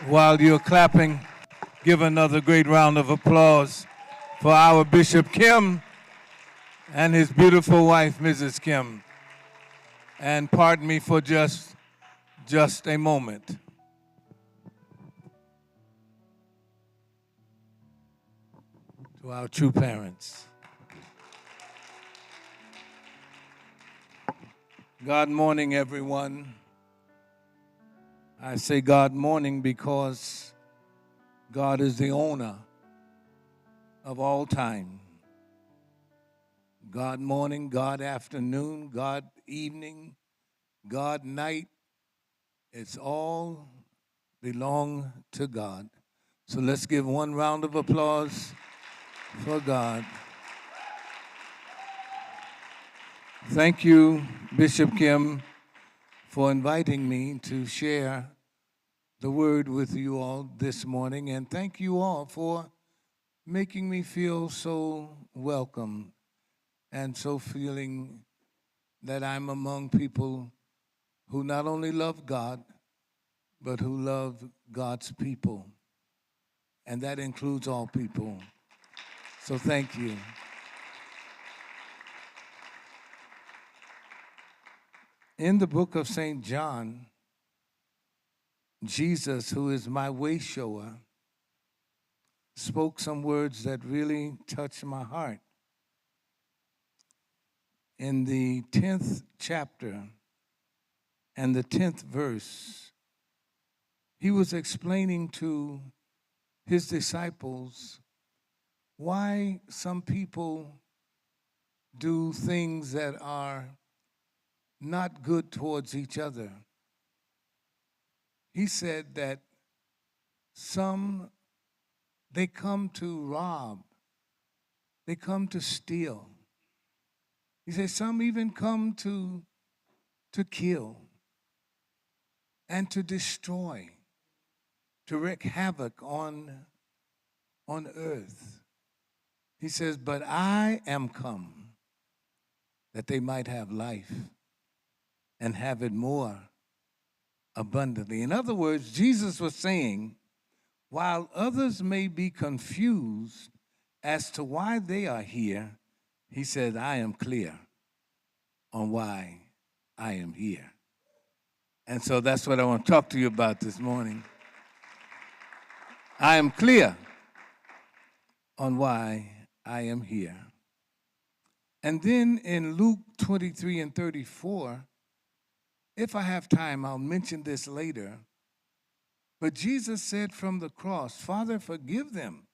While you're clapping, give another great round of applause for our Bishop Kim and his beautiful wife, Mrs. Kim. And pardon me for just a moment. To our true parents. God morning, everyone. I say God morning because God is the owner of all time. God morning, God afternoon, God evening, God night. It's all belong to God. So let's give one round of applause for God. Thank you, Bishop Kim, for inviting me to share the word with you all this morning. And thank you all for making me feel so welcome and so feeling that I'm among people who not only love God, but who love God's people. And that includes all people. So thank you. In the book of St. John, Jesus, who is my way shower, spoke some words that really touched my heart. In the 10th chapter and the 10th verse, he was explaining to his disciples why some people do things that are not good towards each other. He said that some, they come to rob, they come to steal. He said some even come to kill and to destroy, to wreak havoc on earth. He says, but I am come that they might have life and have it more abundantly. In other words, Jesus was saying, while others may be confused as to why they are here, he said, I am clear on why I am here. And so that's what I want to talk to you about this morning. I am clear on why I am here. And then in Luke 23 and 34, if I have time, I'll mention this later. But Jesus said from the cross, Father, forgive them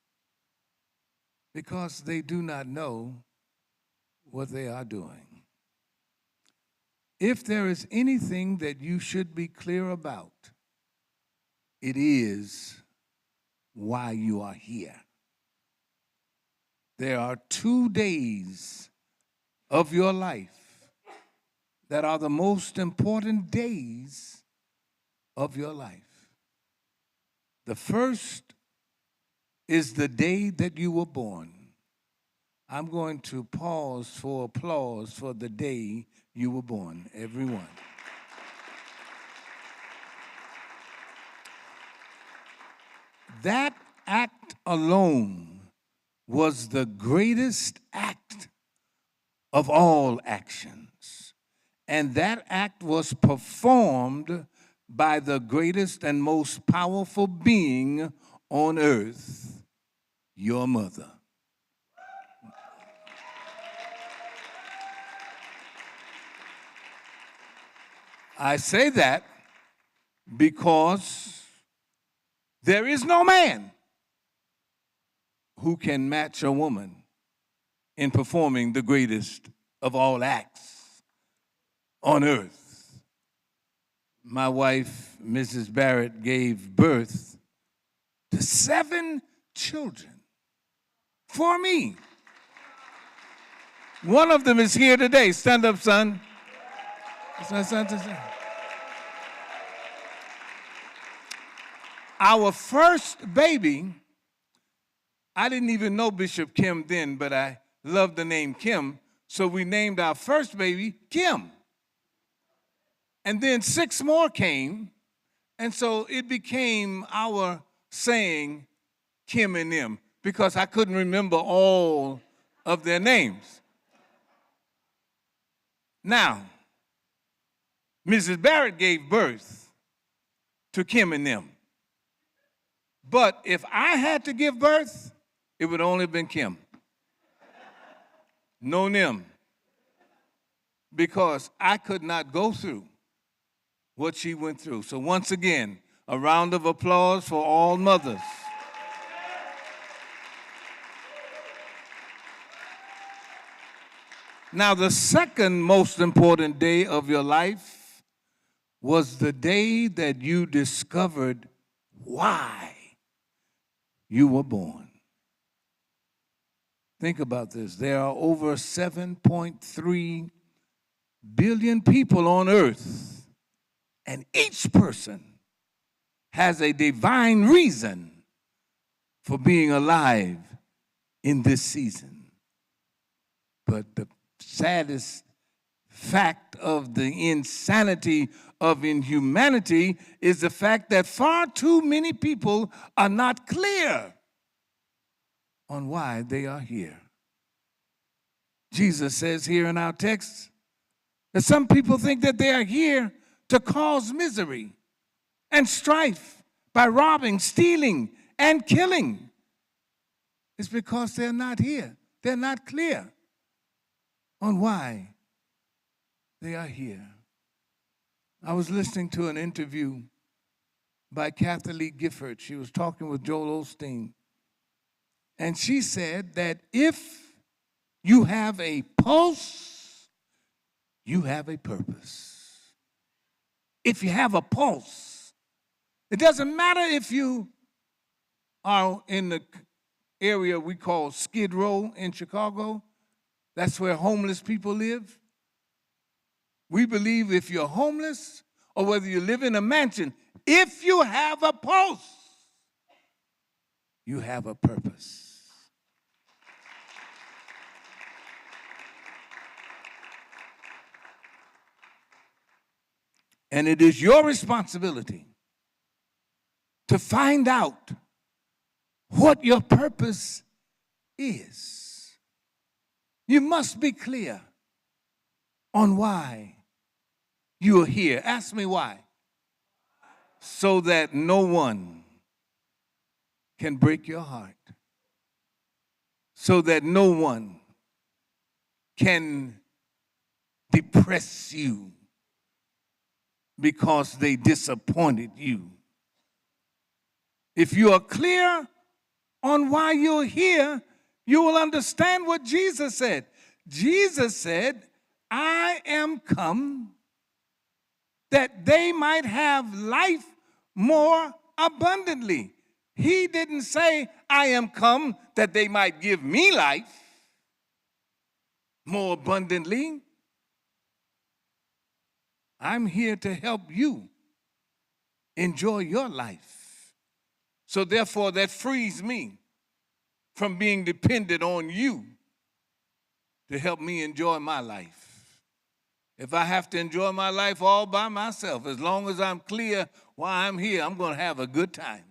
because they do not know what they are doing. If there is anything that you should be clear about, it is why you are here. There are 2 days of your life that are the most important days of your life. The first is the day that you were born. I'm going to pause for applause for the day you were born, everyone. That act alone was the greatest act of all actions. And that act was performed by the greatest and most powerful being on earth, your mother. I say that because there is no man who can match a woman in performing the greatest of all acts on earth. My wife, Mrs. Barrett, gave birth to 7 children for me. One of them is here today. Stand up, son. That's my son to say. Our first baby, I didn't even know Bishop Kim then, but I loved the name Kim, so we named our first baby Kim. And then 6 more came, And so it became our saying, Kim and them, because I couldn't remember all of their names. Now, Mrs. Barrett gave birth to Kim and them. But if I had to give birth, it would only have been Kim. No them. Because I could not go through what she went through. So once again, a round of applause for all mothers. Now, the second most important day of your life was the day that you discovered why you were born. Think about this. There are over 7.3 billion people on earth, and each person has a divine reason for being alive in this season. But the saddest fact of the insanity of inhumanity is the fact that far too many people are not clear on why they are here. Jesus says here in our text that some people think that they are here to cause misery and strife by robbing, stealing, and killing. It's because they're not here. They're not clear on why they are here. I was listening to an interview by Kathy Lee Gifford. She was talking with Joel Osteen. And she said that if you have a pulse, you have a purpose. If you have a pulse, it doesn't matter if you are in the area we call Skid Row in Chicago. That's where homeless people live. We believe if you're homeless or whether you live in a mansion, if you have a pulse, you have a purpose. And it is your responsibility to find out what your purpose is. You must be clear on why you are here. Ask me why. So that no one can break your heart. So that no one can depress you because they disappointed you. If you are clear on why you're here, you will understand what Jesus said. Jesus said, I am come that they might have life more abundantly. He didn't say, I am come that they might give me life more abundantly. I'm here to help you enjoy your life. So therefore, that frees me from being dependent on you to help me enjoy my life. If I have to enjoy my life all by myself, as long as I'm clear why I'm here, I'm going to have a good time.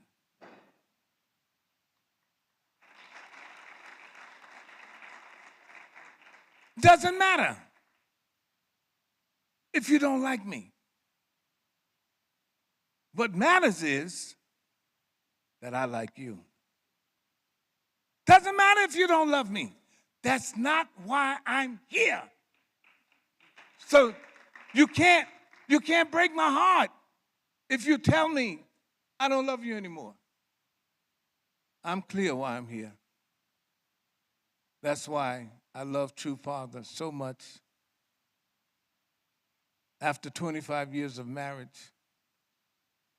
Doesn't matter if you don't like me. What matters is that I like you. Doesn't matter if you don't love me. That's not why I'm here. So you can't break my heart if you tell me I don't love you anymore. I'm clear why I'm here. That's why I love True Father so much. After 25 years of marriage,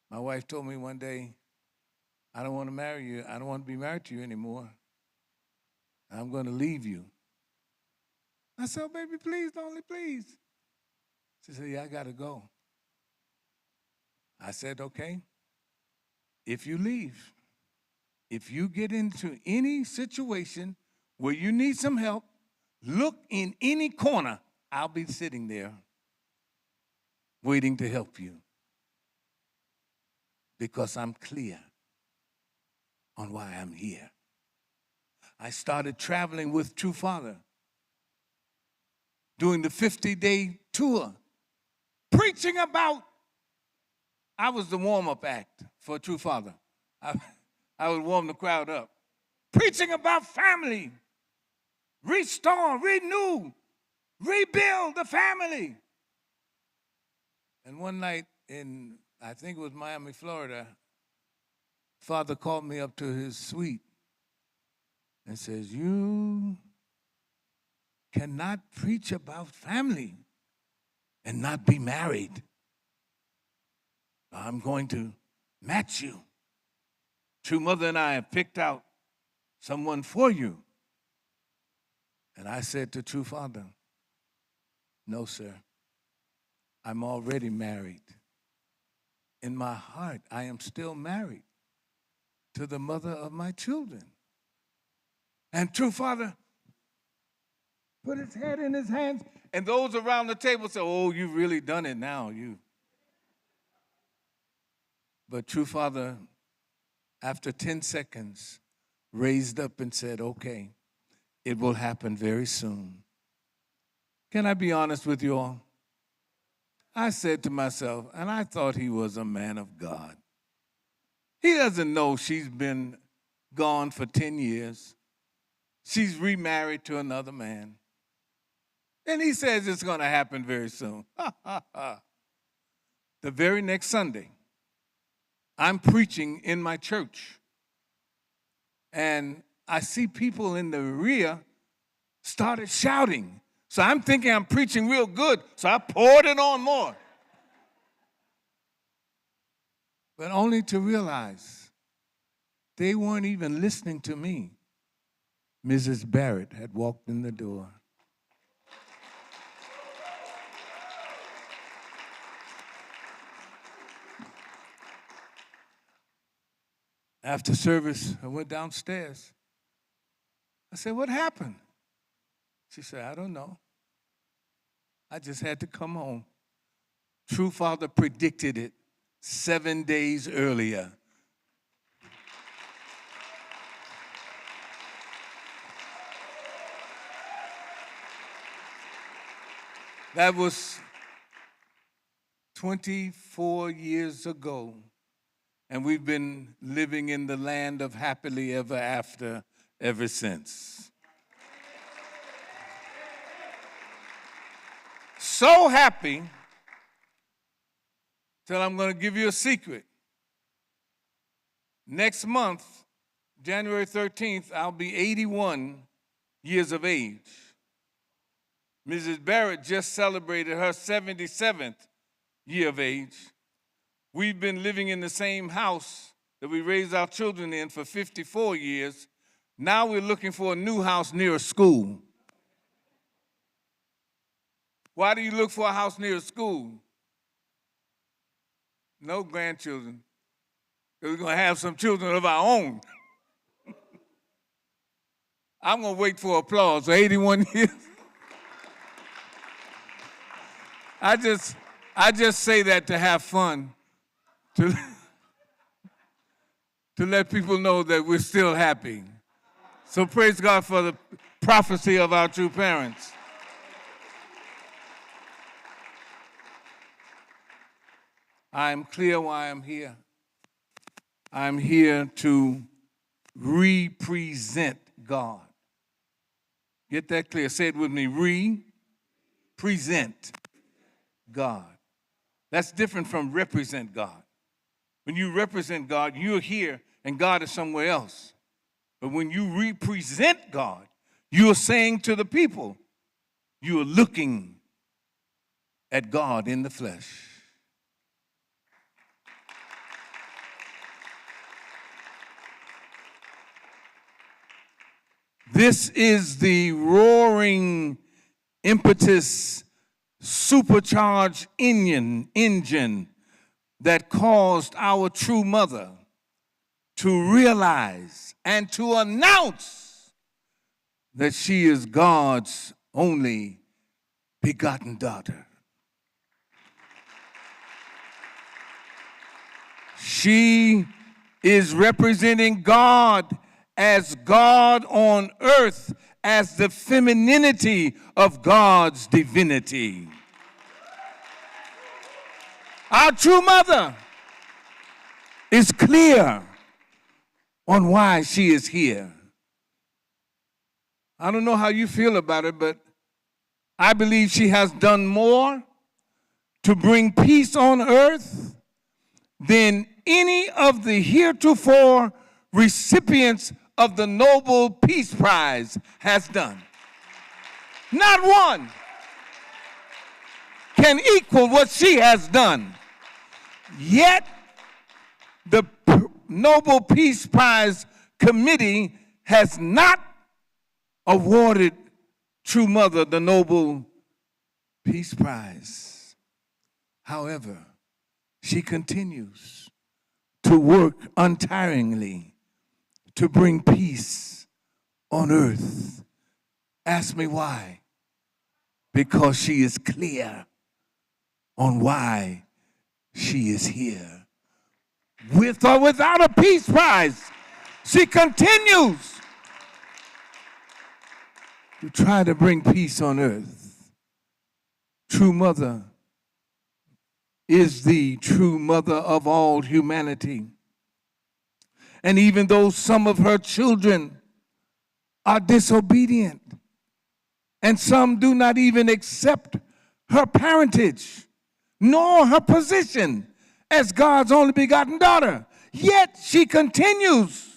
my wife told me one day, I don't want to marry you. I don't want to be married to you anymore. I'm going to leave you. I said, oh, baby, please, darling, please. She said, yeah, I got to go. I said, okay, if you leave, if you get into any situation where you need some help, look in any corner. I'll be sitting there waiting to help you. because I'm clear on why I'm here. I started traveling with True Father, doing the 50-day tour, preaching about, I was the warm-up act for True Father. I would warm the crowd up. Preaching about family, restore, renew, rebuild the family. And one night in, I think it was Miami, Florida, Father called me up to his suite and says, you cannot preach about family and not be married. I'm going to match you. True Mother and I have picked out someone for you. And I said to True Father, no, sir, I'm already married. In my heart, I am still married to the mother of my children. And True Father put his head in his hands, and those around the table said, oh, you've really done it now, you. But True Father, after 10 seconds, raised up and said, okay, it will happen very soon. Can I be honest with you all? I said to myself, and I thought he was a man of God. He doesn't know she's been gone for 10 years. She's remarried to another man. And he says it's going to happen very soon. The very next Sunday, I'm preaching in my church. And I see people in the rear started shouting. So I'm thinking I'm preaching real good. So I poured it on more. But only to realize they weren't even listening to me. Mrs. Barrett had walked in the door. After service, I went downstairs. I said, what happened? She said, I don't know. I just had to come home. True Father predicted it 7 days earlier. That was 24 years ago. And we've been living in the land of happily ever after ever since. So happy till I'm going to give you a secret. Next month, January 13th, I'll be 81 years of age. Mrs. Barrett just celebrated her 77th year of age. We've been living in the same house that we raised our children in for 54 years. Now we're looking for a new house near a school. Why do you look for a house near a school? No grandchildren. We're going to have some children of our own. I'm going to wait for applause for 81 years. I just say that to have fun, to let people know that we're still happy. So praise God for the prophecy of our true parents. I'm clear why I'm here. I'm here to represent God. Get that clear. Say it with me. Represent God. That's different from represent God. When you represent God, you're here and God is somewhere else. But when you represent God, you're saying to the people, you're looking at God in the flesh. This is the roaring, impetus, supercharged engine that caused our true mother to realize and to announce that she is God's only begotten daughter. She is representing God as God on earth, as the femininity of God's divinity. Our true mother is clear on why she is here. I don't know how you feel about it, but I believe she has done more to bring peace on earth than any of the heretofore recipients of the Nobel Peace Prize has done. Not one can equal what she has done. Yet, the Nobel Peace Prize Committee has not awarded True Mother the Nobel Peace Prize. However, she continues to work untiringly to bring peace on earth. Ask me why. Because she is clear on why she is here. With or without a peace prize, she continues to try to bring peace on earth. True Mother is the true mother of all humanity. And even though some of her children are disobedient, and some do not even accept her parentage, nor her position as God's only begotten daughter, yet she continues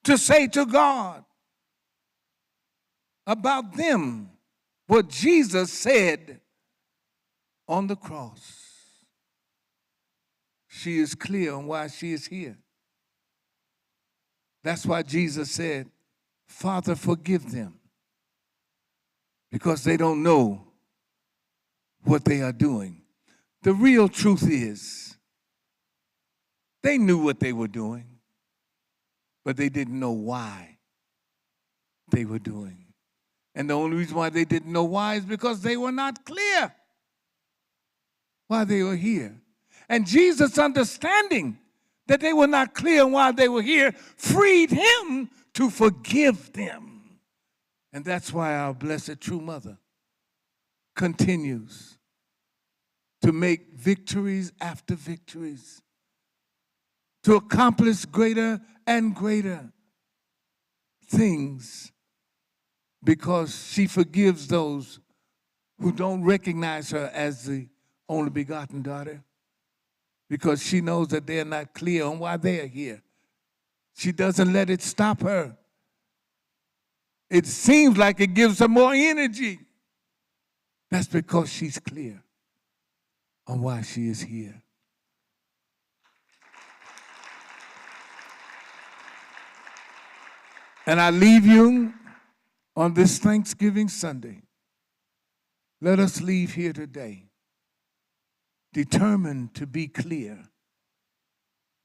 to say to God about them what Jesus said on the cross. She is clear on why she is here. That's why Jesus said, Father, forgive them, because they don't know what they are doing. The real truth is, they knew what they were doing, but they didn't know why they were doing. And the only reason why they didn't know why is because they were not clear why they were here. And Jesus' understanding that they were not clear why they were here freed him to forgive them. And that's why our blessed true mother continues to make victories after victories, to accomplish greater and greater things, because she forgives those who don't recognize her as the only begotten daughter, because she knows that they're not clear on why they are here. She doesn't let it stop her. It seems like it gives her more energy. That's because she's clear on why she is here. And I leave you on this Thanksgiving Sunday. Let us leave here today determined to be clear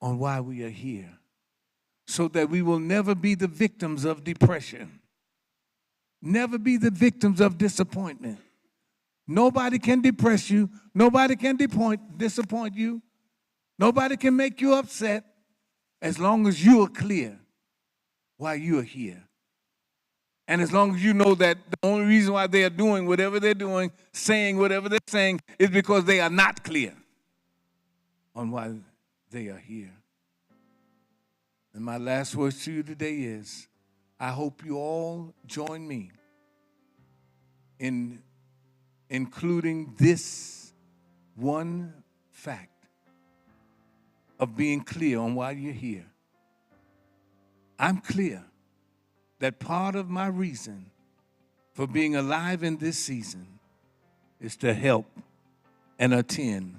on why we are here, so that we will never be the victims of depression, never be the victims of disappointment. Nobody can depress you. Nobody can disappoint you. Nobody can make you upset as long as you are clear why you are here. And as long as you know that the only reason why they are doing whatever they're doing, saying whatever they're saying, is because they are not clear on why they are here. And my last words to you today is, I hope you all join me in including this one fact of being clear on why you're here. I'm clear that part of my reason for being alive in this season is to help and attend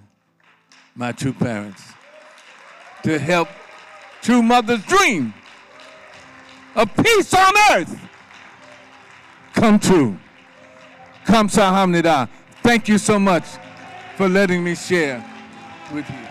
my true parents, to help true mother's dream of peace on earth come true. Kamsahamnida. Thank you so much for letting me share with you.